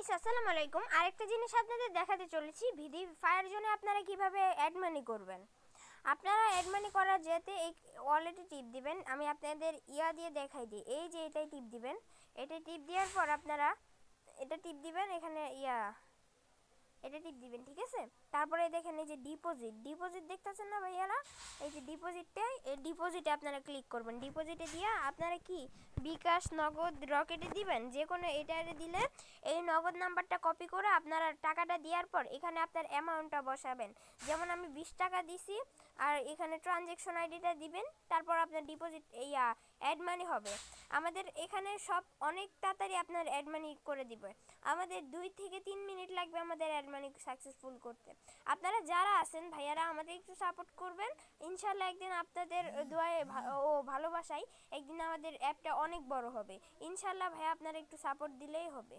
আসসালামু আলাইকুম। আরেকটা জিনিস আপনাদের দেখাতে চলেছি, ভিডি ফায়ার জোনে আপনারা কিভাবে অ্যাড মানি করবেন। আপনারা অ্যাড মানি করার যেতে এই ওয়ালেটে টিপ দিবেন। আমি আপনাদের দিয়ে দেখাই দিই। এই যে এটাই টিপ দিবেন। এটাই টিপ দেওয়ার পর আপনারা এটা টিপ দিবেন, এখানে এটা টিপ দিবেন, ঠিক আছে। তারপরে দেখেন এই যে ডিপোজিট দেখতেছেন না ভাইয়ারা, এই যে এই ডিপোজিটে আপনারা ক্লিক করবেন। ডিপোজিটে দিয়ে আপনারা কি বিকাশ, নগদ, রকেটে দিবেন, যে কোনো এটারে দিলে এই নগদ নাম্বারটা কপি করে আপনারা টাকাটা দেওয়ার পর এখানে আপনার অ্যামাউন্টটা বসাবেন। যেমন আমি 20 টাকা দিছি, আর এখানে ট্রানজ্যাকশন আইডিটা দিবেন, তারপর আপনার ডিপোজিট অ্যাড মানি হবে। আমাদের এখানে সব অনেক তাড়াতাড়ি আপনার অ্যাড মানি করে দিবে। আমাদের 2 থেকে 3 মিনিট লাগবে আমাদের অ্যাড মানি সাকসেসফুল করতে। আপনারা যারা আছেন ভাইয়ারা আমাদের একটু সাপোর্ট করবেন। ইনশাল্লাহ একদিন আপনাদের দোয়ায় ও ভালোবাসায় একদিন আমাদের অ্যাপটা অনেক বড় হবে। ইনশাল্লাহ ভাইয়া আপনারা একটু সাপোর্ট দিলেই হবে।